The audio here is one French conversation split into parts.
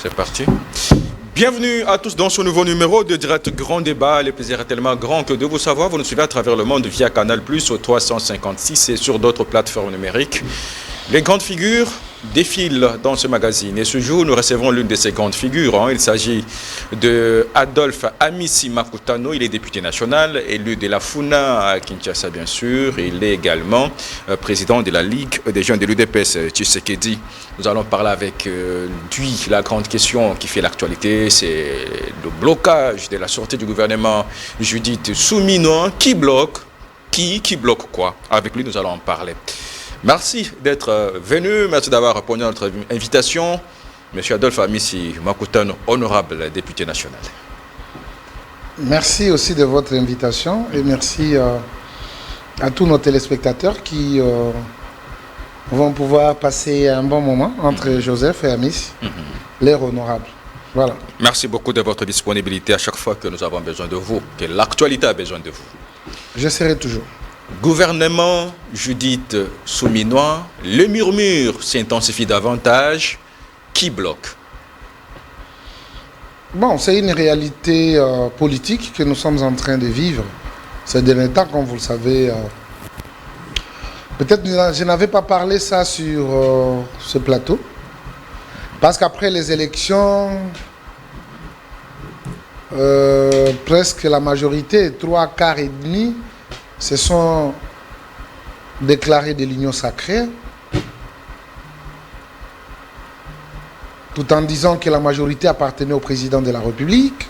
C'est parti. Bienvenue à tous dans ce nouveau numéro de Direct Grand Débat. Le plaisir est tellement grand que de vous savoir, vous nous suivez à travers le monde via Canal+, au 356 et sur d'autres plateformes numériques. Les grandes figures défilent dans ce magazine. Et ce jour, nous recevons l'une de ces grandes figures. Il s'agit de Adolphe Amissi Makutano. Il est député national, élu de la Funa à Kinshasa, bien sûr. Il est également président de la Ligue des jeunes de l'UDPS, Tshisekedi. Nous allons parler avec lui. La grande question qui fait l'actualité, c'est le blocage de la sortie du gouvernement Judith Suminwa. Qui bloque? Qui bloque quoi? Avec lui, nous allons en parler. Merci d'être venu, merci d'avoir répondu à notre invitation. Monsieur Adolphe Amissi Makutano, honorable député national. Merci aussi de votre invitation et merci à tous nos téléspectateurs qui vont pouvoir passer un bon moment entre Joseph et Amissi, l'air honorable. Voilà. Merci beaucoup de votre disponibilité à chaque fois que nous avons besoin de vous, que l'actualité a besoin de vous. Je serai toujours. Gouvernement Judith Suminwa, le murmure s'intensifie davantage. Qui bloque? Bon, c'est une réalité politique que nous sommes en train de vivre ces derniers temps, comme vous le savez. Peut-être je n'avais pas parlé ça sur ce plateau, parce qu'après les élections, presque la majorité, 3 quarts et demi, se sont déclarés de l'union sacrée, tout en disant que la majorité appartenait au président de la République.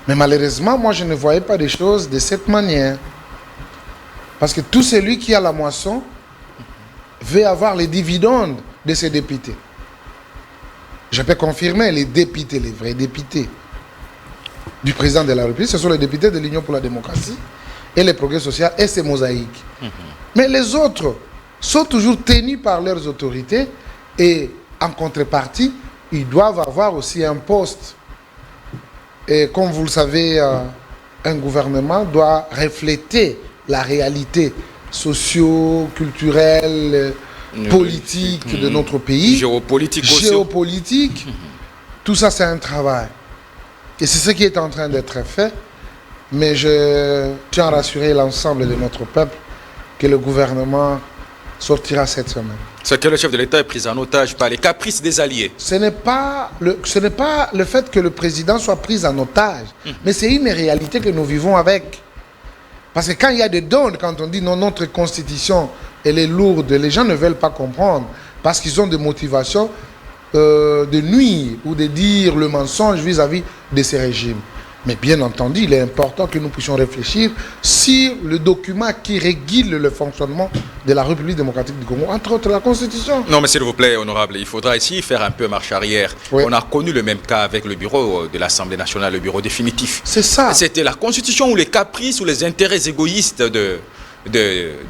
Mais malheureusement, moi, je ne voyais pas les choses de cette manière. Parce que tout celui qui a la moisson veut avoir les dividendes de ses députés. Je peux confirmer, les députés, les vrais députés du président de la République, ce sont les députés de l'Union pour la démocratie et le progrès social et ses mosaïques. Mais les autres sont toujours tenus par leurs autorités et en contrepartie, ils doivent avoir aussi un poste. Et comme vous le savez, un gouvernement doit refléter la réalité socio-culturelle, politique de notre pays. Géopolitique aussi. Géopolitique. Tout ça, c'est un travail. Et c'est ce qui est en train d'être fait. Mais je tiens à rassurer l'ensemble de notre peuple que le gouvernement sortira cette semaine. C'est que le chef de l'État est pris en otage par les caprices des alliés. Ce n'est pas le fait que le président soit pris en otage, mais c'est une réalité que nous vivons avec. Parce que quand il y a des dons, quand on dit non, notre constitution, elle est lourde, les gens ne veulent pas comprendre. Parce qu'ils ont des motivations de nuire ou de dire le mensonge vis-à-vis de ces régimes. Mais bien entendu, il est important que nous puissions réfléchir sur le document qui régule le fonctionnement de la République démocratique du Congo, entre autres la Constitution. Non, mais s'il vous plaît, honorable, il faudra ici faire un peu marche arrière. Oui. On a connu le même cas avec le bureau de l'Assemblée nationale, le bureau définitif. C'est ça. C'était la Constitution ou les caprices ou les intérêts égoïstes de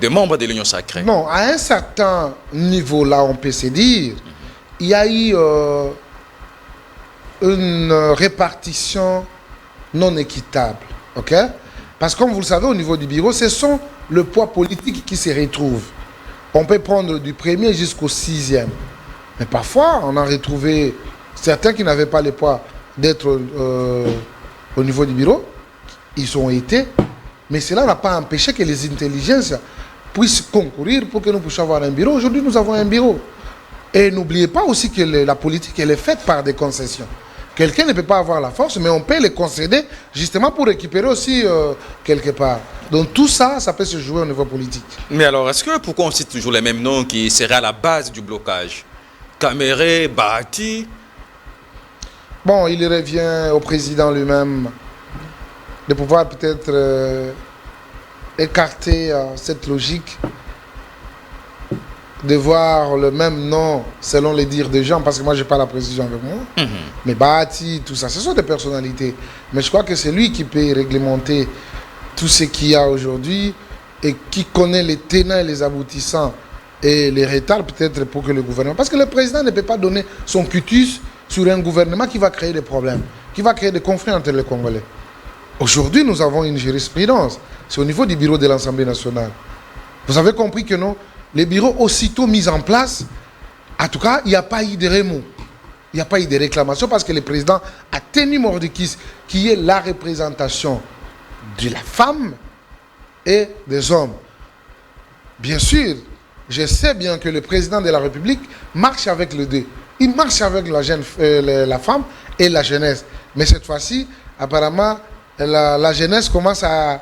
membres de l'Union sacrée. Non, à un certain niveau, là, on peut se dire, il y a eu une répartition non équitable, ok? Parce que comme vous le savez, au niveau du bureau, ce sont le poids politique qui se retrouve. On peut prendre du premier jusqu'au 6e. Mais parfois, on a retrouvé certains qui n'avaient pas le poids d'être au niveau du bureau. Ils ont été. Mais cela n'a pas empêché que les intelligences puissent concourir pour que nous puissions avoir un bureau. Aujourd'hui, nous avons un bureau. Et n'oubliez pas aussi que la politique, elle est faite par des concessions. Quelqu'un ne peut pas avoir la force, mais on peut les concéder justement pour récupérer aussi quelque part. Donc tout ça, ça peut se jouer au niveau politique. Mais alors, pourquoi on cite toujours les mêmes noms qui seraient à la base du blocage? Caméré, Bahati? Bon, il revient au président lui-même de pouvoir peut-être écarter cette logique de voir le même nom selon les dires des gens, parce que moi je n'ai pas la précision avec moi, mais Bahati, tout ça, ce sont des personnalités. Mais je crois que c'est lui qui peut réglementer tout ce qu'il y a aujourd'hui et qui connaît les tenants et les aboutissants et les retards peut-être pour que le gouvernement... Parce que le président ne peut pas donner son cutus sur un gouvernement qui va créer des problèmes, qui va créer des conflits entre les Congolais. Aujourd'hui, nous avons une jurisprudence. C'est au niveau du bureau de l'Assemblée nationale. Vous avez compris que non, les bureaux aussitôt mis en place, en tout cas, il n'y a pas eu de remous. il n'y a pas eu de réclamation parce que le président a tenu mordicus, qui est la représentation de la femme et des hommes. Bien sûr, je sais bien que le président de la République marche avec les deux. Il marche avec la femme et la jeunesse. Mais cette fois-ci, apparemment, la jeunesse commence à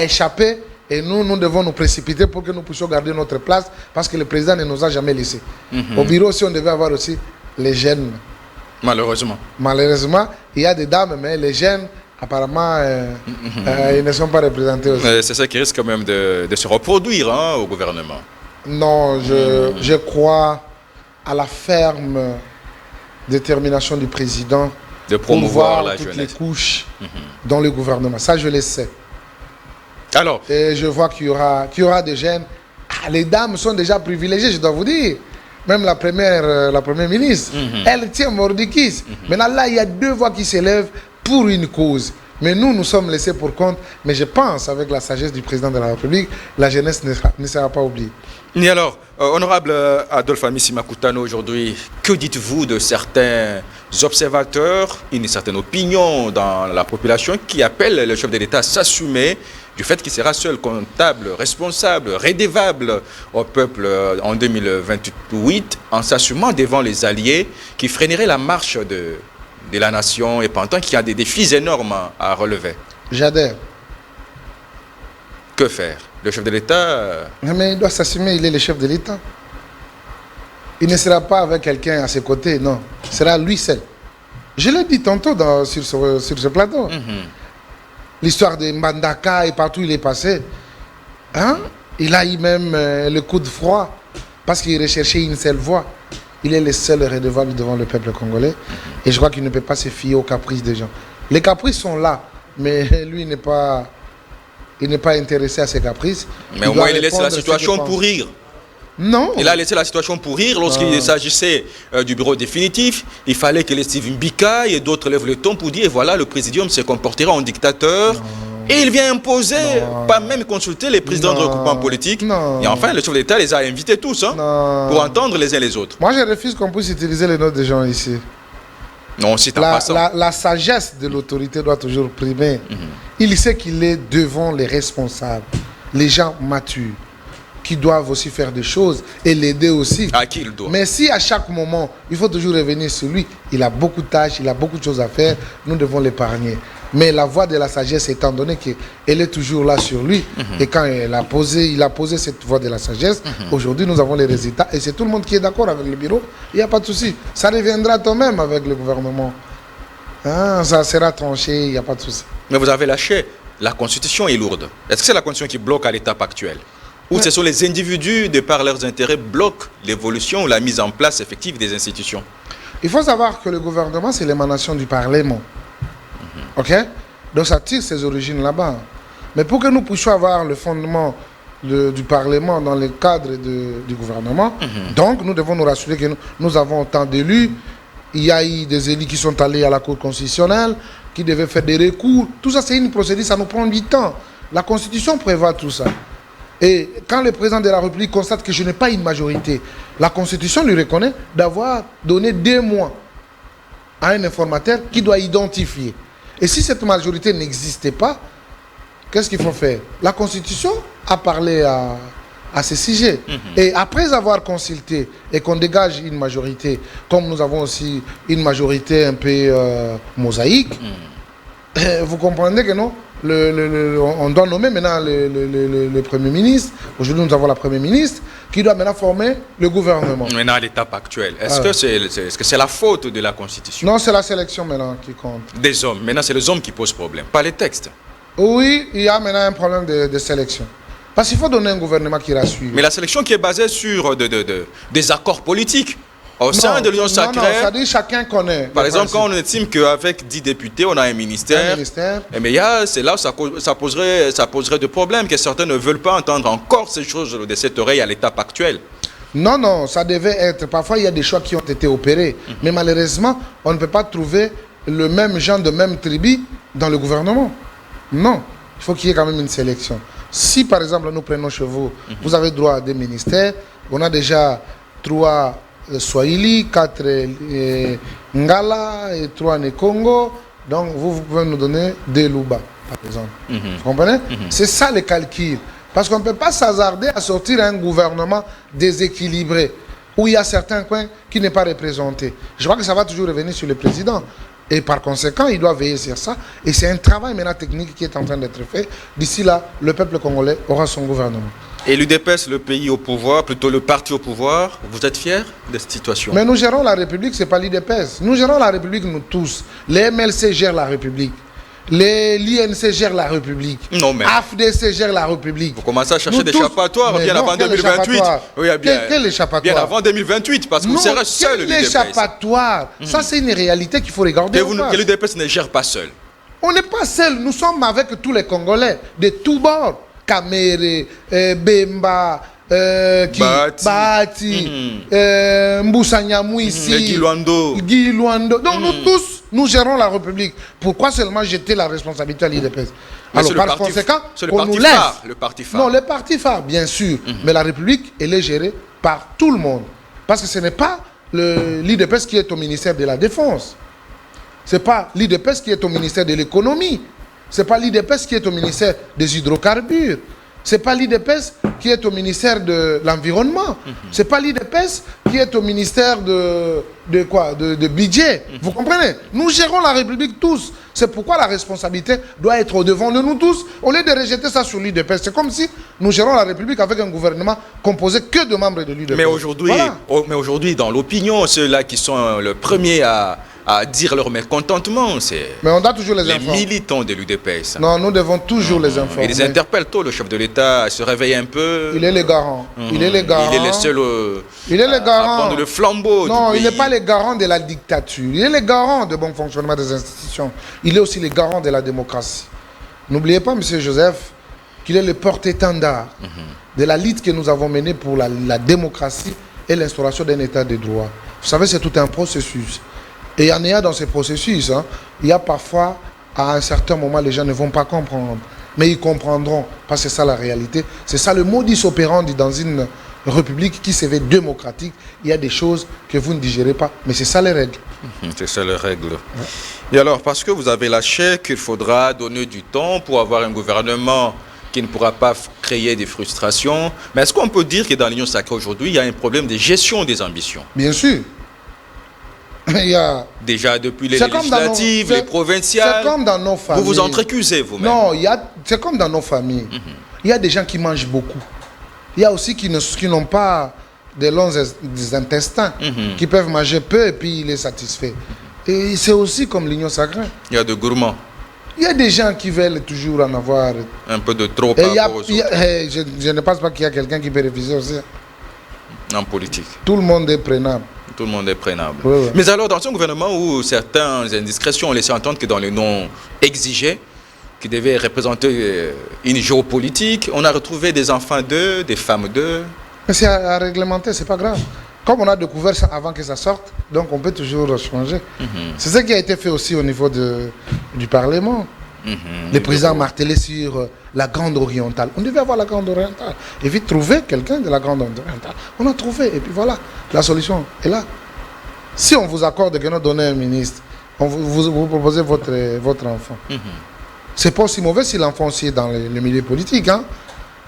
échapper et nous devons nous précipiter pour que nous puissions garder notre place parce que le président ne nous a jamais laissés. Au bureau aussi, on devait avoir aussi les jeunes. Malheureusement. Malheureusement, il y a des dames, mais les jeunes, apparemment, ils ne sont pas représentés aussi. C'est ça qui risque quand même de se reproduire au gouvernement. Non, je crois à la ferme détermination du président de promouvoir la toutes jeunesse. Les couches dans le gouvernement. Ça, je le sais. Alors, et je vois qu'il y aura des jeunes. Ah, les dames sont déjà privilégiées, je dois vous dire. Même la première ministre, elle tient mordicus. Maintenant, là, il y a deux voix qui s'élèvent pour une cause. Mais nous sommes laissés pour compte. Mais je pense, avec la sagesse du président de la République, la jeunesse ne sera pas oubliée. Et alors, honorable Adolphe Amissi Makutano, aujourd'hui, que dites-vous de certains observateurs, une certaine opinion dans la population qui appelle le chef de l'État à s'assumer du fait qu'il sera seul comptable, responsable, rédévable au peuple en 2028 en s'assumant devant les alliés qui freineraient la marche de la nation et pendant qu'il y a des défis énormes à relever? J'adhère. Que faire? Le chef de l'État... Mais il doit s'assumer, il est le chef de l'État. Il ne sera pas avec quelqu'un à ses côtés, non. Il sera lui seul. Je l'ai dit tantôt sur ce plateau. L'histoire de Mbandaka et partout où il est passé. Hein? Il a eu même le coup de froid parce qu'il recherchait une seule voie. Il est le seul redevable devant le peuple congolais. Et je crois qu'il ne peut pas se fier aux caprices des gens. Les caprices sont là, mais lui il n'est pas intéressé à ses caprices. Mais au moins il laisse la situation pourrir. Non. Il a laissé la situation pourrir lorsqu'il s'agissait du bureau définitif. Il fallait que les Steven Bika et d'autres lèvent le ton pour dire voilà, le présidium se comportera en dictateur. Non. Et il vient imposer, pas même consulter les présidents de regroupement politique. Non. Et enfin, le chef d'État les a invités tous pour entendre les uns les autres. Moi, je refuse qu'on puisse utiliser les noms des gens ici. Non, si t'as pas ça. La sagesse de l'autorité doit toujours primer. Il sait qu'il est devant les responsables, les gens matures, qui doivent aussi faire des choses et l'aider aussi. À qui il doit. Mais si à chaque moment, il faut toujours revenir sur lui, il a beaucoup de tâches, il a beaucoup de choses à faire, nous devons l'épargner. Mais la voie de la sagesse, étant donné qu'elle est toujours là sur lui, et quand il a posé cette voie de la sagesse, aujourd'hui nous avons les résultats, et c'est tout le monde qui est d'accord avec le bureau, il n'y a pas de souci. Ça reviendra toi même avec le gouvernement. Hein, ça sera tranché, il n'y a pas de souci. Mais vous avez lâché, la Constitution est lourde. Est-ce que c'est la Constitution qui bloque à l'étape actuelle? Ou ce sont les individus, de par leurs intérêts, bloquent l'évolution ou la mise en place effective des institutions? Il faut savoir que le gouvernement, c'est l'émanation du Parlement. OK? Donc ça tire ses origines là-bas. Mais pour que nous puissions avoir le fondement du Parlement dans le cadre du gouvernement, donc nous devons nous rassurer que nous avons autant d'élus. Il y a eu des élus qui sont allés à la Cour constitutionnelle, qui devaient faire des recours. Tout ça, c'est une procédure, ça nous prend du temps. La Constitution prévoit tout ça. Et quand le président de la République constate que je n'ai pas une majorité, la Constitution lui reconnaît d'avoir donné 2 mois à un informateur qui doit identifier. Et si cette majorité n'existait pas, qu'est-ce qu'il faut faire? La Constitution a parlé à ce sujet. Et après avoir consulté et qu'on dégage une majorité, comme nous avons aussi une majorité un peu mosaïque, vous comprenez que non? On doit nommer maintenant le Premier ministre. Aujourd'hui, nous avons la Première ministre qui doit maintenant former le gouvernement. Maintenant, à l'étape actuelle, est-ce que c'est la faute de la Constitution? Non, c'est la sélection maintenant qui compte. Des hommes. Maintenant, c'est les hommes qui posent problème, pas les textes. Oui, il y a maintenant un problème de sélection. Parce qu'il faut donner un gouvernement qui rassure. Mais la sélection qui est basée sur des accords politiques. Au sein de l'Union sacrée. Non, ça dit chacun connaît. Par exemple, quand on estime qu'avec 10 députés, on a un ministère. Mais c'est là où ça poserait des problèmes, que certains ne veulent pas entendre encore ces choses de cette oreille à l'étape actuelle. Non, ça devait être. Parfois, il y a des choix qui ont été opérés. Mais malheureusement, on ne peut pas trouver le même genre de même tribu dans le gouvernement. Non, il faut qu'il y ait quand même une sélection. Si, par exemple, nous prenons chez vous, vous avez droit à des ministères, on a déjà 3 Swahili, 4 Ngala et 3 Congo. Donc vous pouvez nous donner 2 Luba, par exemple. Vous comprenez? C'est ça le calcul. Parce qu'on ne peut pas s'hasarder à sortir un gouvernement déséquilibré, où il y a certains coins qui n'est pas représenté. Je crois que ça va toujours revenir sur le président. Et par conséquent, il doit veiller sur ça. Et c'est un travail maintenant technique qui est en train d'être fait. D'ici là, le peuple congolais aura son gouvernement. Et l'UDPS, le pays au pouvoir, plutôt le parti au pouvoir, vous êtes fiers de cette situation? Mais nous gérons la République, ce n'est pas l'UDPS. Nous gérons la République, nous tous. Les MLC gèrent la République. L'INC gère la République. Non, mais... AFDC gère la République. Vous commencez à chercher des échappatoires bien avant 2028. Oui, quel échappatoire? Bien avant 2028, parce que vous serez seul, l'UDPS. L'échappatoire, ça c'est une réalité qu'il faut regarder. Que l'UDPS ne gère pas seul. On n'est pas seul, nous sommes avec tous les Congolais, de tous bords. Kamere, Bemba, Bati, Mboussa Nyamou ici, Guy Luando. Donc nous tous, nous gérons la République. Pourquoi seulement jeter la responsabilité à l'UDPS? Alors par conséquent, on nous laisse. Le parti phare. Non, le parti phare, bien sûr. Mais la République, elle est gérée par tout le monde. Parce que ce n'est pas l'UDPS qui est au ministère de la Défense. Ce n'est pas l'UDPS qui est au ministère de l'Économie. Ce n'est pas l'UDPS qui est au ministère des hydrocarbures. Ce n'est pas l'UDPS qui est au ministère de l'Environnement. Ce n'est pas l'UDPS qui est au ministère de budget. Vous comprenez? Nous gérons la République tous. C'est pourquoi la responsabilité doit être au devant de nous tous. Au lieu de rejeter ça sur l'UDPS, c'est comme si nous gérons la République avec un gouvernement composé que de membres de l'UDPS. Mais aujourd'hui, dans l'opinion, ceux-là qui sont le premier à dire leur mécontentement, mais on doit toujours les informer. Militants de l'UDPS. Non, nous devons toujours les informer. Ils les interpellent tôt, le chef de l'État, à se réveiller un peu. Il est le garant. Il est le garant. Il est le seul à prendre le flambeau. Non, il n'est pas le garant de la dictature. Il est le garant du bon fonctionnement des institutions. Il est aussi le garant de la démocratie. N'oubliez pas, M. Joseph, qu'il est le porte-étendard de la lutte que nous avons menée pour la démocratie et l'instauration d'un état de droit. Vous savez, c'est tout un processus. Et en ayant dans ces processus, il y a parfois, à un certain moment, les gens ne vont pas comprendre. Mais ils comprendront, parce que c'est ça la réalité. C'est ça le modus operandi dans une république qui se veut démocratique. Il y a des choses que vous ne digérez pas, mais c'est ça les règles. C'est ça les règles. Ouais. Et alors, parce que vous avez lâché qu'il faudra donner du temps pour avoir un gouvernement qui ne pourra pas créer des frustrations, mais est-ce qu'on peut dire que dans l'Union sacrée aujourd'hui, il y a un problème de gestion des ambitions? Bien sûr. Déjà depuis les législatives, les provinciales, c'est comme dans nos familles. Vous vous entrecusez vous-même. Non, c'est comme dans nos familles. Il y a des gens qui mangent beaucoup. Il y a aussi qui n'ont pas de longs intestins, qui peuvent manger peu et puis il est satisfait. Et c'est aussi comme l'Union sacrée. Il y a de gourmands. Il y a des gens qui veulent toujours en avoir un peu de trop par rapport aux autres. Je ne pense pas qu'il y a quelqu'un qui peut refuser aussi. En politique. Tout le monde est prenable. Tout le monde est prenable. Oui. Mais alors, dans un gouvernement où certaines indiscrétions ont laissé entendre que dans le nom exigé, qui devait représenter une géopolitique, on a retrouvé des enfants d'eux, des femmes d'eux. Mais c'est à réglementer, c'est pas grave. Comme on a découvert ça avant que ça sorte, donc on peut toujours changer. C'est ce qui a été fait aussi au niveau du Parlement. Le président martelait sur la Grande Orientale. On devait avoir la Grande Orientale. Et vite trouver quelqu'un de la Grande Orientale. On a trouvé. Et puis voilà, la solution est là. Si on vous accorde que nous donnons un ministre, vous proposez votre enfant. C'est pas aussi mauvais si l'enfant aussi est dans le milieu politique.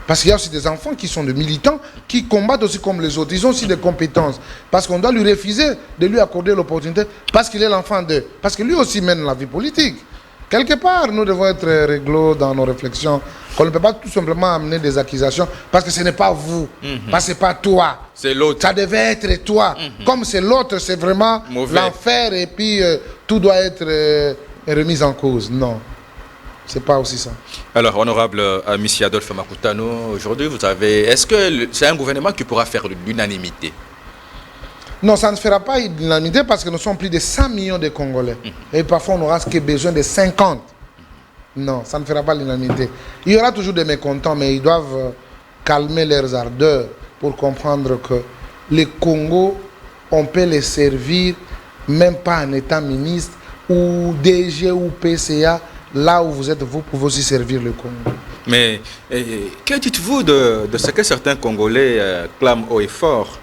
Parce qu'il y a aussi des enfants qui sont des militants, qui combattent aussi comme les autres. Ils ont aussi des compétences. Parce qu'on doit lui refuser de lui accorder l'opportunité, parce qu'il est l'enfant d'eux. Parce que lui aussi mène la vie politique. Quelque part, nous devons être réglo dans nos réflexions. On ne peut pas tout simplement amener des accusations parce que ce n'est pas vous, parce que ce n'est pas toi. C'est l'autre. Ça devait être toi. Comme c'est l'autre, c'est vraiment l'enfer et puis tout doit être remis en cause. Non, ce n'est pas aussi ça. Alors, honorable Amici Adolphe Makutano, aujourd'hui, vous avez... Est-ce que c'est un gouvernement qui pourra faire l'unanimité? Non, ça ne fera pas l'unanimité parce que nous sommes plus de 100 millions de Congolais. Et parfois, on n'aura que besoin de 50. Non, ça ne fera pas l'unanimité. Il y aura toujours des mécontents, mais ils doivent calmer leurs ardeurs pour comprendre que les Congo, on peut les servir, même pas en étant ministre, ou DG ou PCA, là où vous êtes, vous pouvez aussi servir le Congo. Mais que dites-vous de ce que certains Congolais clament haut et fort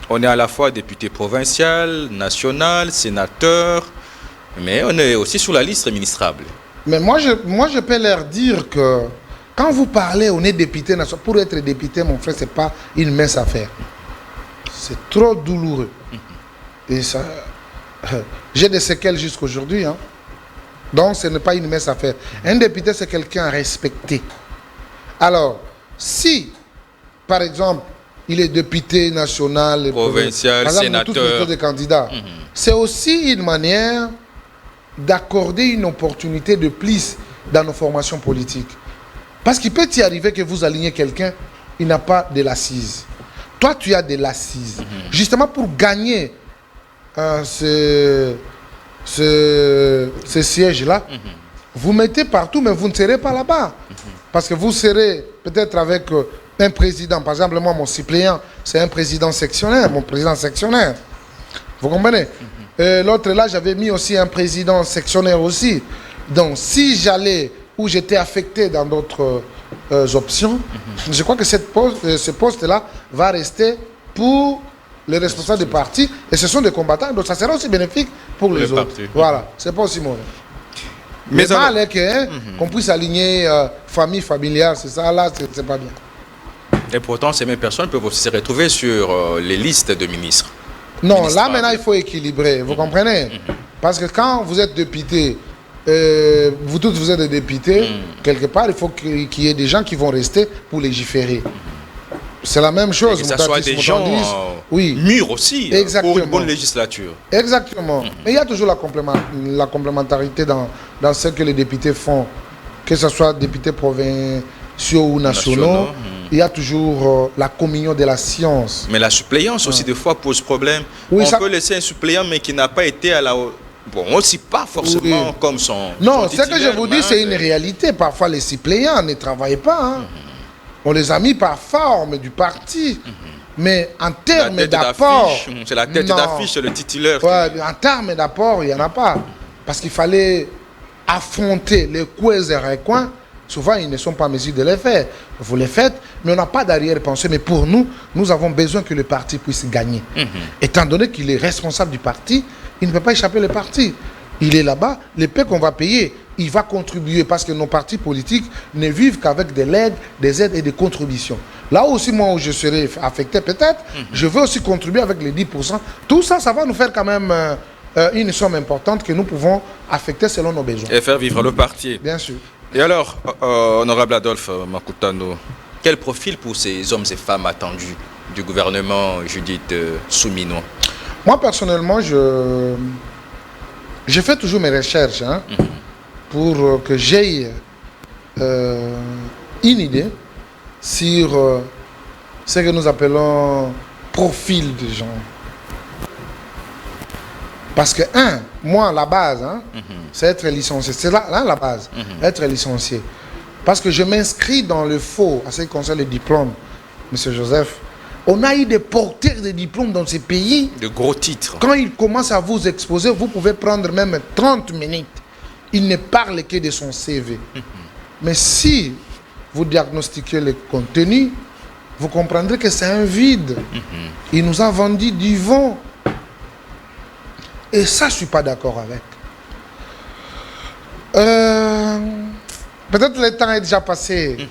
On est à la fois député provincial, national, sénateur, mais on est aussi sur la liste ministrable. Mais moi, je peux leur dire que quand vous parlez, on est député national. Pour être député, mon frère, ce n'est pas une mince affaire. C'est trop douloureux. Et ça, j'ai des séquelles jusqu'à aujourd'hui. Hein. Donc, ce n'est pas une mince affaire. Un député, c'est quelqu'un à respecter. Alors, si, par exemple, il est député national, provincial, par exemple, sénateur, tous les candidats, c'est aussi une manière d'accorder une opportunité de plus dans nos formations politiques. Parce qu'il peut y arriver que vous alignez quelqu'un, il n'a pas de l'assise. Toi, tu as de l'assise. Justement pour gagner ce siège-là, vous mettez partout, mais vous ne serez pas là-bas. Parce que vous serez peut-être avec un président. Par exemple, moi, mon suppléant, c'est un président sectionnaire, mon président sectionnaire. Vous comprenez? L'autre là, j'avais mis aussi un président sectionnaire aussi. Donc, si j'allais ou j'étais affecté dans d'autres options, je crois que ce poste-là va rester pour les responsables des partis. Et ce sont des combattants, donc ça sera aussi bénéfique pour les autres. Partis. Voilà, c'est pas aussi mauvais. Mais mal est qu'on puisse aligner famille familiale, c'est ça, là, c'est pas bien. Et pourtant, ces mêmes personnes peuvent aussi se retrouver sur les listes de ministres. Non, là maintenant, il faut équilibrer, vous comprenez? Parce que quand vous êtes député, vous tous vous êtes des députés, quelque part, il faut qu'il y ait des gens qui vont rester pour légiférer. C'est la même chose. Et que ce soit des gens mûrs aussi pour une bonne législature. Exactement. Mais il y a toujours la complémentarité dans ce que les députés font, que ce soit députés provinciaux ou nationaux. Il y a toujours la communion de la science. Mais la suppléance aussi, des fois, pose problème. Oui, on peut laisser un suppléant, mais qui n'a pas été à la... Bon, aussi pas forcément comme son... Non, ce que je vous dis, c'est une réalité. Parfois, les suppléants ne travaillent pas. Hein. On les a mis par forme du parti. Mais en termes d'apport... C'est la tête d'affiche, le titulaire. Ouais, en termes d'apport, il n'y en a pas. Parce qu'il fallait affronter les coups et recoins. Souvent, ils ne sont pas en mesure de les faire. Vous les faites, mais on n'a pas d'arrière-pensée. Mais pour nous, nous avons besoin que le parti puisse gagner. Étant donné qu'il est responsable du parti, il ne peut pas échapper le parti. Il est là-bas, les paix qu'on va payer, il va contribuer parce que nos partis politiques ne vivent qu'avec des aides et des contributions. Là aussi, moi, où je serai affecté peut-être, je veux aussi contribuer avec les 10%. Tout ça, ça va nous faire quand même une somme importante que nous pouvons affecter selon nos besoins. Et faire vivre le parti. Bien sûr. Et alors, honorable Adolphe Makutano, quel profil pour ces hommes et femmes attendus du gouvernement Judith Soumino? Moi, personnellement, je fais toujours mes recherches pour que j'aie une idée sur ce que nous appelons profil de gens. Parce que, moi, la base, c'est être licencié. C'est là la base, être licencié. Parce que je m'inscris dans le faux, à ce qui concerne les diplômes, M. Joseph. On a eu des porteurs de diplômes dans ces pays. De gros titres. Quand ils commencent à vous exposer, vous pouvez prendre même 30 minutes. Il ne parle que de son CV. Mais si vous diagnostiquez le contenu, vous comprendrez que c'est un vide. Il nous a vendu du vent. Et ça, je ne suis pas d'accord avec. Peut-être le temps est déjà passé.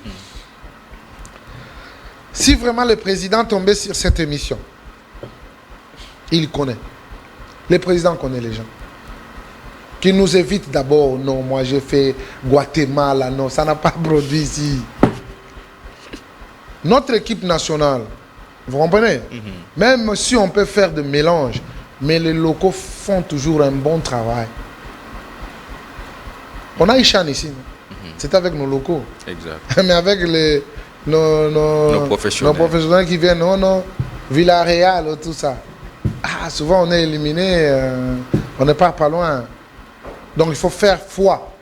Si vraiment le président tombait sur cette émission, il connaît. Le président connaît les gens. Qu'il nous évite d'abord. Non, moi j'ai fait Guatemala. Non, ça n'a pas produit ici. Notre équipe nationale, vous comprenez? Même si on peut faire des mélanges, mais les locaux font toujours un bon travail. On a Ishan ici. C'est avec nos locaux. Exact. Mais avec nos professionnels qui viennent, Villarreal, tout ça. Souvent on est éliminé, on n'est pas loin. Donc il faut faire foi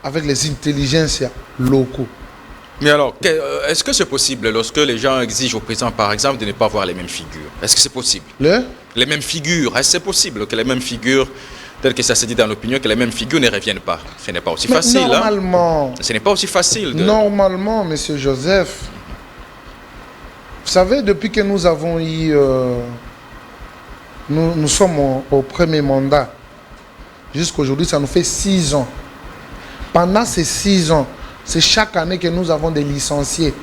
avec les intelligences locaux. Mais alors, est-ce que c'est possible lorsque les gens exigent au président, par exemple, de ne pas voir les mêmes figures? Est-ce que c'est possible? Les mêmes figures, est-ce que c'est possible que les mêmes figures, telles que ça se dit dans l'opinion, que les mêmes figures ne reviennent pas? Ce n'est pas aussi facile. Normalement. Ce n'est pas aussi facile. Normalement, M. Joseph, Vous savez, depuis que nous avons eu... nous sommes au premier mandat. Jusqu'aujourd'hui, ça nous fait 6 ans. Pendant ces 6 ans, c'est chaque année que nous avons des licenciés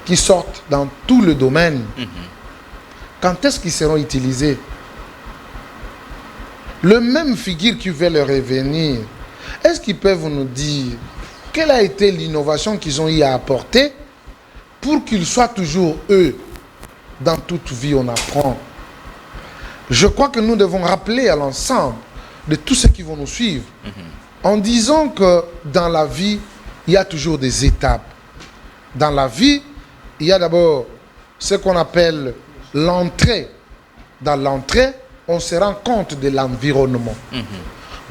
qui sortent dans tout le domaine. Quand est-ce qu'ils seront utilisés? Le même figure qui veut leur revenir, est-ce qu'ils peuvent nous dire quelle a été l'innovation qu'ils ont eu à apporter pour qu'ils soient toujours eux? Dans toute vie, on apprend. Je crois que nous devons rappeler à l'ensemble de tous ceux qui vont nous suivre en disant que dans la vie, il y a toujours des étapes. Dans la vie, il y a d'abord ce qu'on appelle l'entrée. Dans l'entrée, on se rend compte de l'environnement.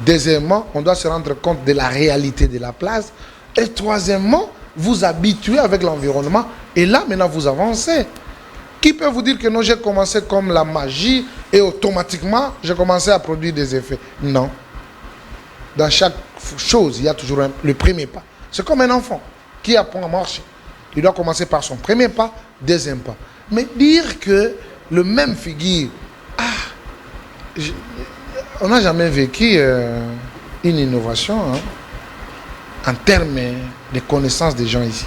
Deuxièmement, on doit se rendre compte de la réalité de la place. Et troisièmement, vous habituez avec l'environnement. Et là, maintenant, vous avancez. Qui peut vous dire que non, j'ai commencé comme la magie et automatiquement, j'ai commencé à produire des effets? Non. Dans chaque chose, il y a toujours le premier pas. C'est comme un enfant qui apprend à marcher. Il doit commencer par son premier pas, deuxième pas. Mais dire que le même figure, on n'a jamais vécu une innovation en termes de connaissances des gens ici.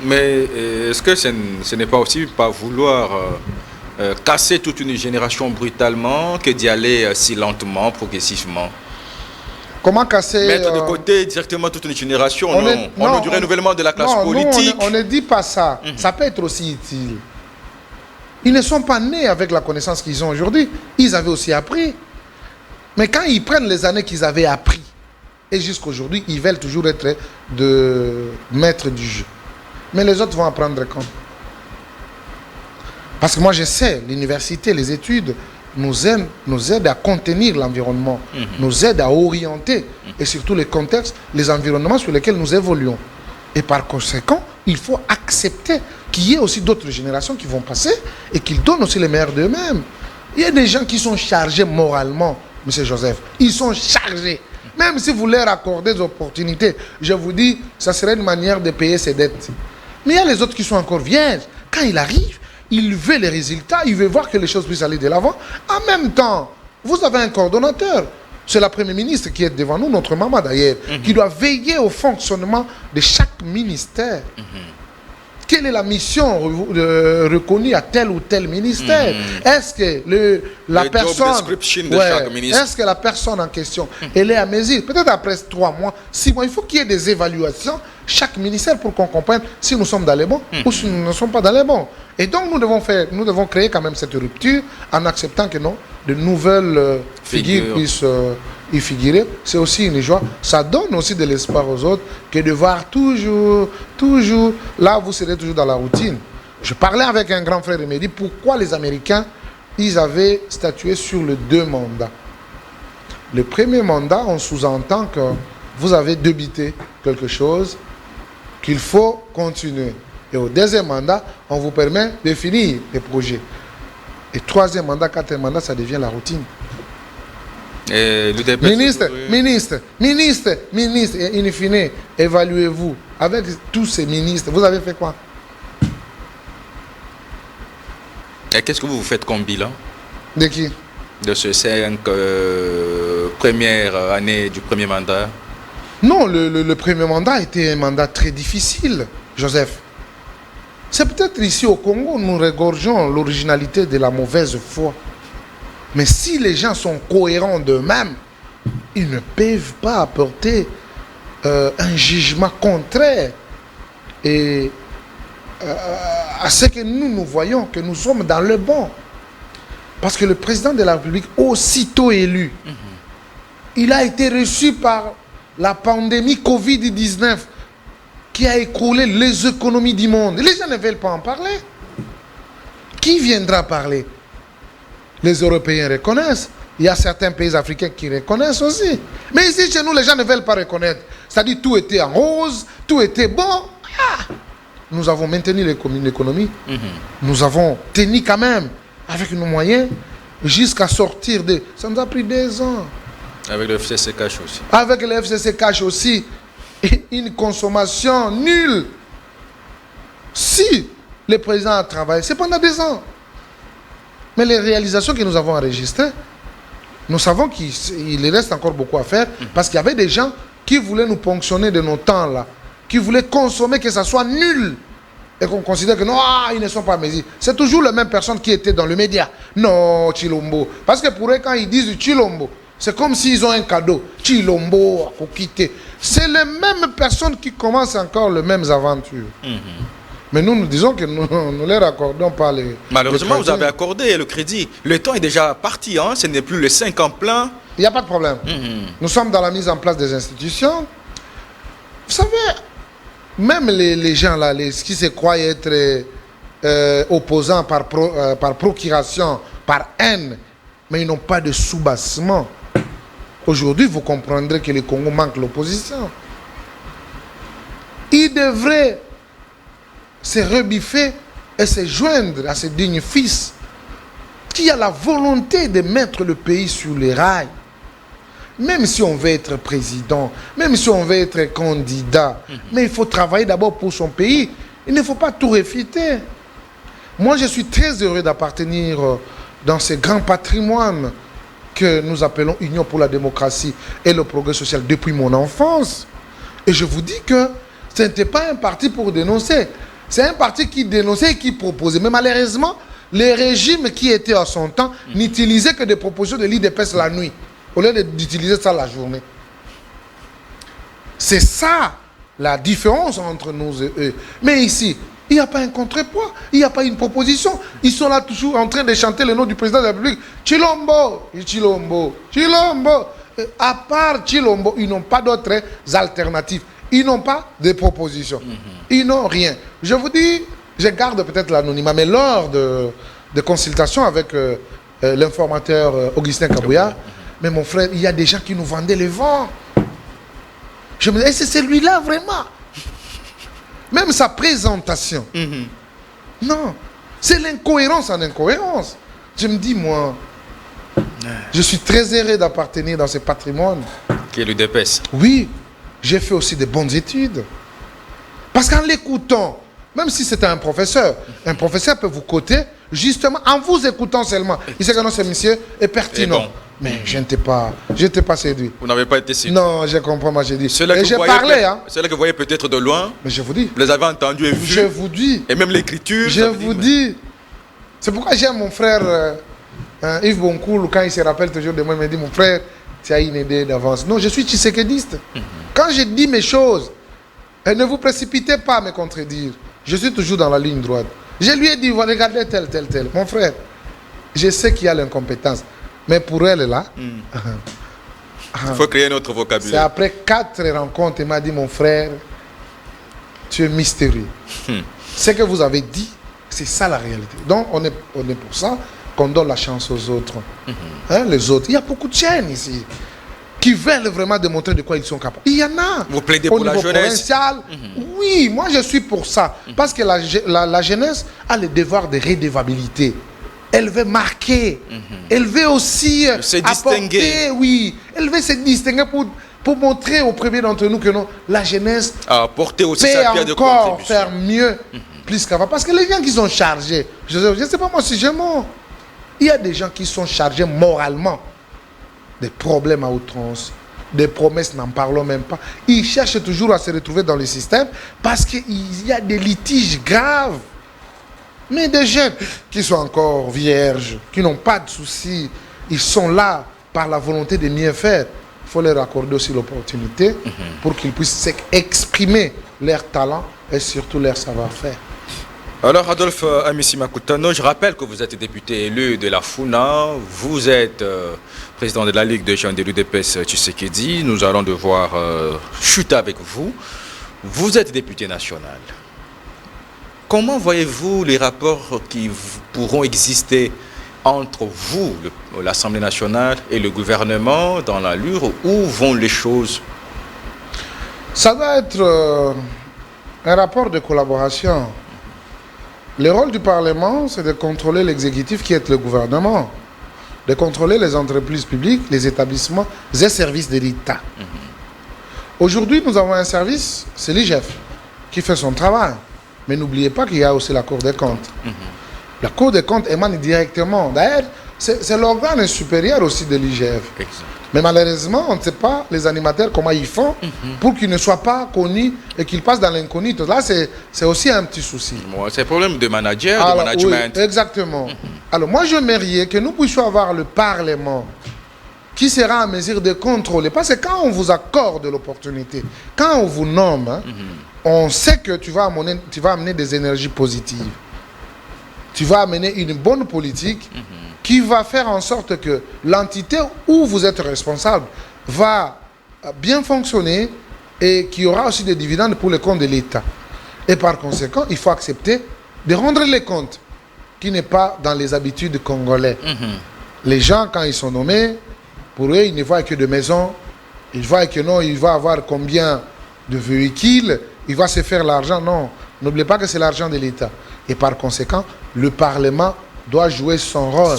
Mais est-ce que ce n'est pas aussi pas vouloir casser toute une génération brutalement que d'y aller si lentement, progressivement? Comment casser... Mettre de côté directement toute une génération, on a du renouvellement de la classe politique. On ne dit pas ça. Ça peut être aussi utile. Ils ne sont pas nés avec la connaissance qu'ils ont aujourd'hui. Ils avaient aussi appris. Mais quand ils prennent les années qu'ils avaient appris, et jusqu'aujourd'hui, ils veulent toujours être de maîtres du jeu. Mais les autres vont apprendre quand? Parce que moi, je sais, l'université, les études nous aident à contenir l'environnement, nous aident à orienter, et surtout les contextes, les environnements sur lesquels nous évoluons. Et par conséquent, il faut accepter qu'il y ait aussi d'autres générations qui vont passer et qu'ils donnent aussi les meilleurs d'eux-mêmes. Il y a des gens qui sont chargés moralement, M. Joseph. Ils sont chargés. Même si vous leur accordez des opportunités, je vous dis, ça serait une manière de payer ses dettes. Mais il y a les autres qui sont encore vierges. Quand il arrive, il veut les résultats, il veut voir que les choses puissent aller de l'avant. En même temps, vous avez un coordonnateur. C'est la Première ministre qui est devant nous, notre maman d'ailleurs, qui doit veiller au fonctionnement de chaque ministère. Quelle est la mission reconnue à tel ou tel ministère? Est-ce que la personne... Est-ce que la personne en question, elle est à mesure? Peut-être après 3 mois, 6 mois, il faut qu'il y ait des évaluations, chaque ministère, pour qu'on comprenne si nous sommes dans les bons ou si nous ne sommes pas dans les bons. Et donc nous devons créer quand même cette rupture en acceptant que non, de nouvelles figures puissent y figurer. C'est aussi une joie. Ça donne aussi de l'espoir aux autres que de voir toujours, là vous serez toujours dans la routine. Je parlais avec un grand frère et il m'a dit pourquoi les Américains, ils avaient statué sur les 2 mandats. Le premier mandat, on sous-entend que vous avez débité quelque chose, qu'il faut continuer. Et au deuxième mandat, on vous permet de finir les projets. Et 3e mandat, 4e mandat, ça devient la routine. Et ministre, et in fine, évaluez-vous. Avec tous ces ministres, vous avez fait quoi? Et qu'est-ce que vous faites comme bilan? De qui? De ces 5 premières années du premier mandat? Non, le premier mandat était un mandat très difficile, Joseph. C'est peut-être ici au Congo, nous regorgeons l'originalité de la mauvaise foi. Mais si les gens sont cohérents d'eux-mêmes, ils ne peuvent pas apporter un jugement contraire et à ce que nous voyons, que nous sommes dans le bon. Parce que le président de la République, aussitôt élu, il a été reçu par la pandémie Covid-19 qui a écroulé les économies du monde. Les gens ne veulent pas en parler. Qui viendra parler? Les Européens reconnaissent. Il y a certains pays africains qui reconnaissent aussi. Mais ici, chez nous, les gens ne veulent pas reconnaître. C'est-à-dire tout était en rose, tout était bon. Nous avons maintenu l'économie. Nous avons tenu quand même, avec nos moyens, jusqu'à sortir de... Ça nous a pris 2 ans. Avec le FCC cash aussi. Avec le FCC cash aussi. Et une consommation nulle. Si Le président a travaillé. C'est pendant 2 ans. Mais les réalisations que nous avons enregistrées, nous savons qu'il reste encore beaucoup à faire parce qu'il y avait des gens qui voulaient nous ponctionner de nos temps là, qui voulaient consommer que ça soit nul et qu'on considère que non, ils ne sont pas mesés. C'est toujours les mêmes personnes qui étaient dans le média. Non, Chilombo. Parce que pour eux, quand ils disent Chilombo, c'est comme s'ils ont un cadeau. Chilombo, à quitter. C'est les mêmes personnes qui commencent encore les mêmes aventures. Mais nous disons que nous ne leur accordons pas les... Malheureusement, vous avez accordé le crédit. Le temps est déjà parti, hein? Ce n'est plus les 5 ans pleins. Il n'y a pas de problème. Nous sommes dans la mise en place des institutions. Vous savez, même les gens là, qui se croient être opposants par procuration, par haine, mais ils n'ont pas de soubassement. Aujourd'hui, vous comprendrez que le Congo manque l'opposition. Ils devraient se rebiffer et se joindre à ces dignes fils qui a la volonté de mettre le pays sur les rails. Même si on veut être président, même si on veut être candidat, mais il faut travailler d'abord pour son pays. Il ne faut pas tout réfuter. Moi, je suis très heureux d'appartenir dans ce grand patrimoine que nous appelons Union pour la démocratie et le progrès social depuis mon enfance. Et je vous dis que ce n'était pas un parti pour dénoncer. C'est un parti qui dénonçait et qui proposait. Mais malheureusement, les régimes qui étaient à son temps n'utilisaient que des propositions de l'IDPS la nuit, au lieu d'utiliser ça la journée. C'est ça la différence entre nous et eux. Mais ici, il n'y a pas un contrepoids, il n'y a pas une proposition. Ils sont là toujours en train de chanter le nom du président de la République. Chilombo, Chilombo, Chilombo. À part Chilombo, ils n'ont pas d'autres alternatives. Ils n'ont pas de propositions. Ils n'ont rien. Je vous dis, je garde peut-être l'anonymat, mais lors de consultations avec l'informateur Augustin Kabouya, mais mon frère, il y a des gens qui nous vendaient le vent. Je me disais, c'est celui-là vraiment. Même sa présentation. Non, c'est l'incohérence en incohérence. Je me dis, moi, je suis très heureux d'appartenir dans ce patrimoine. Qui est le DPS. Oui. J'ai fait aussi de bonnes études. Parce qu'en l'écoutant, même si c'est un professeur peut vous coter justement en vous écoutant seulement. Il sait que non, ce monsieur est pertinent. Bon. Mais je n'étais pas séduit. Vous n'avez pas été séduit? Non, je comprends, moi j'ai dit. Et j'ai parlé, hein. Ceux-là que vous voyez peut-être de loin. Mais je vous dis. Vous les avez entendus et vus. Je vous dis. Et même l'écriture. Je vous dis. C'est pourquoi j'aime mon frère Yves Boncoul, quand il se rappelle toujours de moi, il me dit, mon frère, tu as une idée d'avance. Non, je suis tshisekidiste. Quand je dis mes choses, ne vous précipitez pas à me contredire. Je suis toujours dans la ligne droite. Je lui ai dit, regardez tel. Mon frère, je sais qu'il y a l'incompétence. Mais pour elle, là... il faut créer notre vocabulaire. C'est après 4 rencontres, il m'a dit, mon frère, tu es mystérieux. Ce que vous avez dit, c'est ça la réalité. Donc, on est pour ça qu'on donne la chance aux autres. Les autres. Il y a beaucoup de chaînes ici qui veulent vraiment démontrer de quoi ils sont capables. Il y en a. Vous plaidez pour la jeunesse. Oui, moi je suis pour ça. Parce que la jeunesse a le devoir de redevabilité. Elle veut marquer. Elle veut aussi se distinguer. Oui, elle veut se distinguer pour montrer aux premiers d'entre nous que non, la jeunesse porter aussi peut sa pierre de encore contribution. faire mieux, plus qu'avant. Parce que les gens qui sont chargés, je ne sais pas moi si j'ai mort. Il y a des gens qui sont chargés moralement des problèmes à outrance, des promesses, n'en parlons même pas. Ils cherchent toujours à se retrouver dans le système parce qu'il y a des litiges graves. Mais des jeunes qui sont encore vierges, qui n'ont pas de soucis, ils sont là par la volonté de mieux faire. Il faut leur accorder aussi l'opportunité pour qu'ils puissent exprimer leur talent et surtout leur savoir-faire. Alors, Adolphe Amisima Kutano, je rappelle que vous êtes député élu de la FUNA, vous êtes président de la Ligue des jeunes de l'UDPS Tshisekedi, nous allons devoir chuter avec vous. Vous êtes député national. Comment voyez-vous les rapports qui pourront exister entre vous, l'Assemblée nationale, et le gouvernement dans l'allure? Où vont les choses? Ça doit être un rapport de collaboration. Le rôle du Parlement, c'est de contrôler l'exécutif qui est le gouvernement, de contrôler les entreprises publiques, les établissements et services de l'État. Aujourd'hui, nous avons un service, c'est l'IGF, qui fait son travail. Mais n'oubliez pas qu'il y a aussi la Cour des comptes. La Cour des comptes émane directement. D'ailleurs, c'est l'organe supérieur aussi de l'IGF. Mais malheureusement, on ne sait pas, les animateurs, comment ils font pour qu'ils ne soient pas connus et qu'ils passent dans l'inconnu. Là, c'est aussi un petit souci. Bon, c'est un problème de manager, alors, de management. Oui, exactement. Alors, moi, j'aimerais que nous puissions avoir le Parlement qui sera en mesure de contrôler. Parce que quand on vous accorde l'opportunité, quand on vous nomme, hein, on sait que tu vas amener des énergies positives. Tu vas amener une bonne politique qui va faire en sorte que l'entité où vous êtes responsable va bien fonctionner et qu'il y aura aussi des dividendes pour les comptes de l'État. Et par conséquent, il faut accepter de rendre les comptes, qui n'est pas dans les habitudes congolais. Les gens, quand ils sont nommés, pour eux, ils ne voient que de maisons. Ils voient que non, il va avoir combien de véhicules, il va se faire l'argent. Non, n'oubliez pas que c'est l'argent de l'État. Et par conséquent, le Parlement doit jouer son rôle.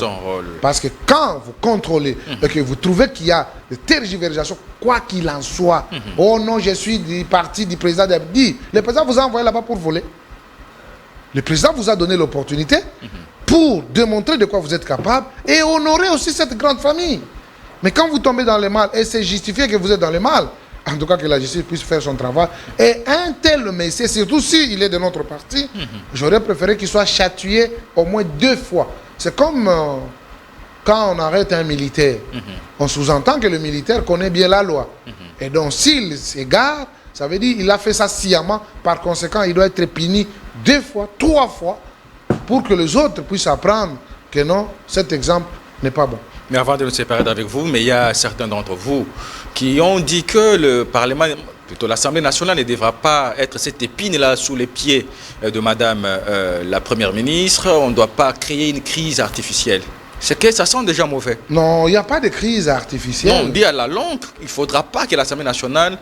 Parce que quand vous contrôlez et que vous trouvez qu'il y a des tergiversations, quoi qu'il en soit, oh non, je suis du parti du président d'Abdi, le président vous a envoyé là-bas pour voler. Le président vous a donné l'opportunité pour démontrer de quoi vous êtes capable et honorer aussi cette grande famille. Mais quand vous tombez dans le mal et c'est justifié que vous êtes dans le mal, en tout cas que la justice puisse faire son travail. Et un tel messie, surtout s'il est de notre parti, j'aurais préféré qu'il soit châtié au moins 2 fois. C'est comme quand on arrête un militaire. On sous-entend que le militaire connaît bien la loi. Et donc s'il s'égare, ça veut dire qu'il a fait ça sciemment. Par conséquent, il doit être puni 2 fois, 3 fois, pour que les autres puissent apprendre que non, cet exemple n'est pas bon. Mais avant de nous séparer d'avec vous, mais il y a certains d'entre vous qui ont dit que le Parlement, plutôt l'Assemblée nationale, ne devra pas être cette épine-là sous les pieds de Madame la Première ministre. On ne doit pas créer une crise artificielle. C'est que ça sent déjà mauvais. Non, il n'y a pas de crise artificielle. Non, on dit à la longue, il ne faudra pas que l'Assemblée nationale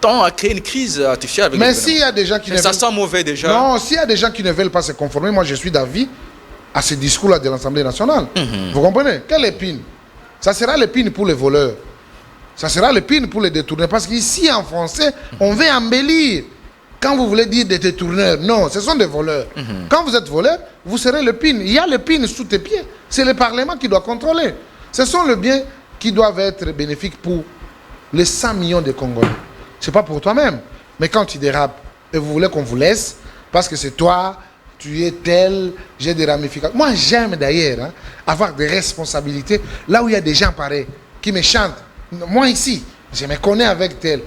tend à créer une crise artificielle avec mais s'il y a des gens qui ne ça veulent... sent mauvais déjà. Non, s'il y a des gens qui ne veulent pas se conformer, moi je suis d'avis à ce discours-là de l'Assemblée nationale. Vous comprenez? Quelle épine? Ça sera l'épine pour les voleurs. Ça sera l'épine pour les détourneurs. Parce qu'ici, en français, on veut embellir. Quand vous voulez dire des détourneurs, non, ce sont des voleurs. Quand vous êtes voleur, vous serez l'épine. Il y a l'épine sous tes pieds. C'est le Parlement qui doit contrôler. Ce sont les biens qui doivent être bénéfiques pour les 100 millions de Congolais. Ce n'est pas pour toi-même. Mais quand tu dérapes et vous voulez qu'on vous laisse, parce que c'est toi... tu es tel, j'ai des ramifications. Moi, j'aime d'ailleurs avoir des responsabilités là où il y a des gens pareils qui me chantent. Moi, ici, je me connais avec tel.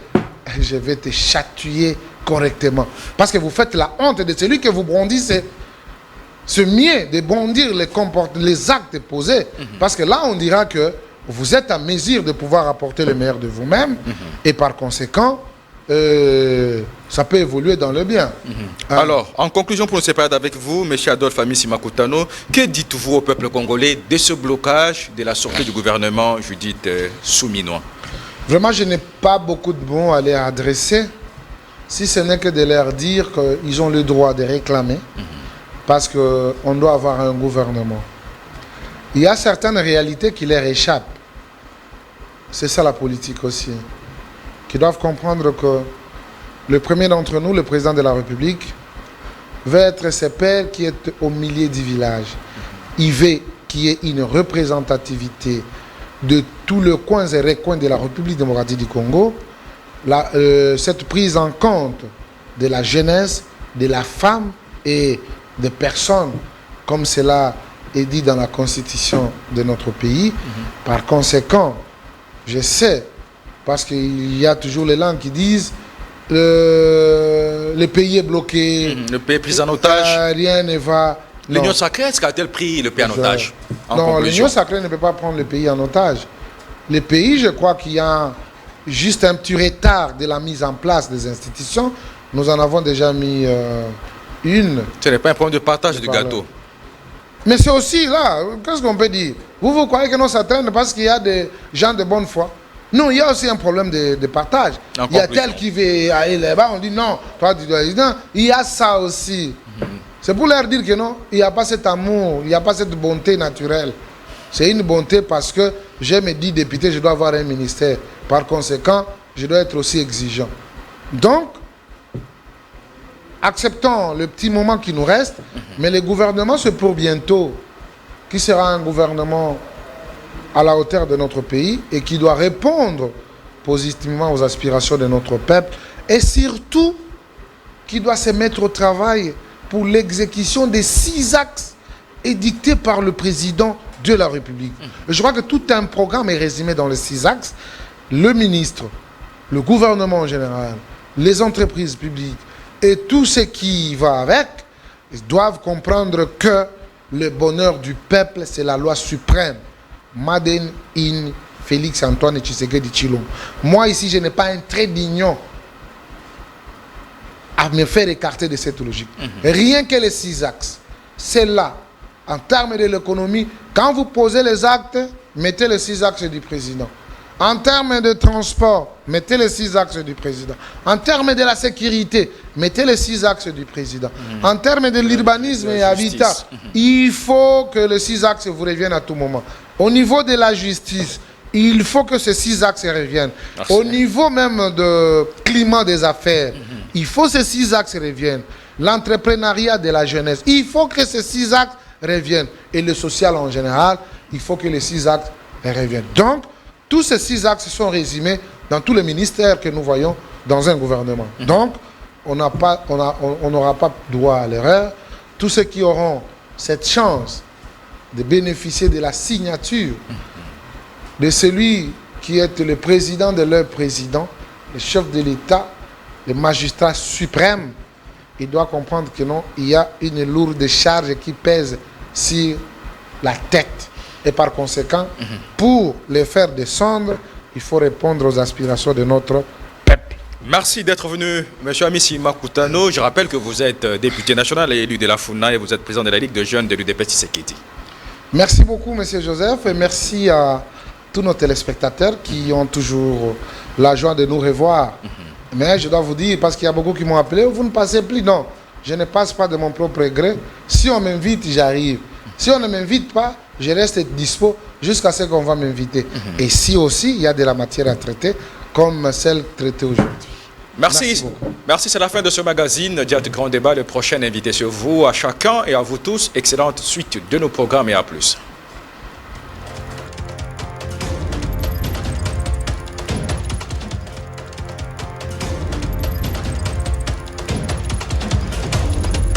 Je vais te chatouiller correctement. Parce que vous faites la honte de celui que vous bondissez. C'est mieux de bondir les actes posés. Parce que là, on dira que vous êtes en mesure de pouvoir apporter le meilleur de vous-même. Et par conséquent, ça peut évoluer dans le bien. Alors, en conclusion, pour nous séparer avec vous, M. Adolphe Amissi Makutano, que dites-vous au peuple congolais de ce blocage de la sortie du gouvernement Judith Souminois? Vraiment, je n'ai pas beaucoup de mots à leur adresser, si ce n'est que de leur dire qu'ils ont le droit de réclamer, parce qu'on doit avoir un gouvernement. Il y a certaines réalités qui leur échappent. C'est ça la politique aussi. Qui doivent comprendre que le premier d'entre nous, le président de la République, veut être ce père qui est au milieu du village. Il veut qu'il y ait une représentativité de tous les coins et recoins de la République démocratique du Congo. Cette prise en compte de la jeunesse, de la femme et des personnes, comme cela est dit dans la constitution de notre pays. Par conséquent, je sais, parce qu'il y a toujours les langues qui disent le pays est bloqué. Le pays est pris en otage. Rien ne va. L'Union sacrée, est-ce qu'a-t-elle pris le pays en otage? Non, l'Union sacrée ne peut pas prendre le pays en otage. Le pays, je crois qu'il y a juste un petit retard de la mise en place des institutions. Nous en avons déjà mis une. Ce n'est pas un problème de partage du gâteau. Mais c'est aussi là, qu'est-ce qu'on peut dire? Vous croyez que non, ça traîne parce qu'il y a des gens de bonne foi? Non, il y a aussi un problème de partage. Il y a tel qui veut aller là-bas, on dit non, toi tu dois dire non. Il y a ça aussi. C'est pour leur dire que non, il n'y a pas cet amour, il n'y a pas cette bonté naturelle. C'est une bonté parce que j'ai mes 10 députés, je dois avoir un ministère. Par conséquent, je dois être aussi exigeant. Donc, acceptons le petit moment qui nous reste, mais le gouvernement, c'est pour bientôt, qui sera un gouvernement à la hauteur de notre pays et qui doit répondre positivement aux aspirations de notre peuple et surtout qui doit se mettre au travail pour l'exécution des 6 axes édictés par le président de la République. Je crois que tout un programme est résumé dans les 6 axes. Le ministre, le gouvernement en général, les entreprises publiques et tout ce qui va avec, ils doivent comprendre que le bonheur du peuple, c'est la loi suprême. Madeleine in Félix Antoine Tshisekedi Tshilombo. Moi, ici, je n'ai pas un trait d'union à me faire écarter de cette logique. Rien que les 6 axes. C'est là, en termes de l'économie, quand vous posez les actes, mettez les 6 axes du président. En termes de transport, mettez les 6 axes du président. En termes de la sécurité, mettez les 6 axes du président. En termes de l'urbanisme et habitat, il faut que les 6 axes vous reviennent à tout moment. Au niveau de la justice, il faut que ces 6 axes reviennent. Merci. Au niveau même du climat des affaires, il faut que ces 6 axes reviennent. L'entrepreneuriat de la jeunesse, il faut que ces 6 axes reviennent. Et le social en général, il faut que les 6 axes reviennent. Donc, tous ces 6 axes sont résumés dans tous les ministères que nous voyons dans un gouvernement. Donc, on n'aura pas droit à l'erreur. Tous ceux qui auront cette chance de bénéficier de la signature de celui qui est le président de leur président, le chef de l'État, le magistrat suprême, il doit comprendre que non, il y a une lourde charge qui pèse sur la tête. Et par conséquent, pour les faire descendre, il faut répondre aux aspirations de notre peuple. Merci d'être venu, M. Amissi Makutano. Je rappelle que vous êtes député national et élu de la FUNA et vous êtes président de la Ligue de jeunes de l'UDPS Tshisekedi. Merci beaucoup, M. Joseph, et merci à tous nos téléspectateurs qui ont toujours la joie de nous revoir. Mais je dois vous dire, parce qu'il y a beaucoup qui m'ont appelé, vous ne passez plus. Non, je ne passe pas de mon propre gré. Si on m'invite, j'arrive. Si on ne m'invite pas, je reste dispo jusqu'à ce qu'on va m'inviter. Et si aussi, il y a de la matière à traiter, comme celle traitée aujourd'hui. Merci. Merci, c'est la fin de ce magazine. Direct Grand Débat, le prochain invité sur vous, à chacun et à vous tous. Excellente suite de nos programmes et à plus.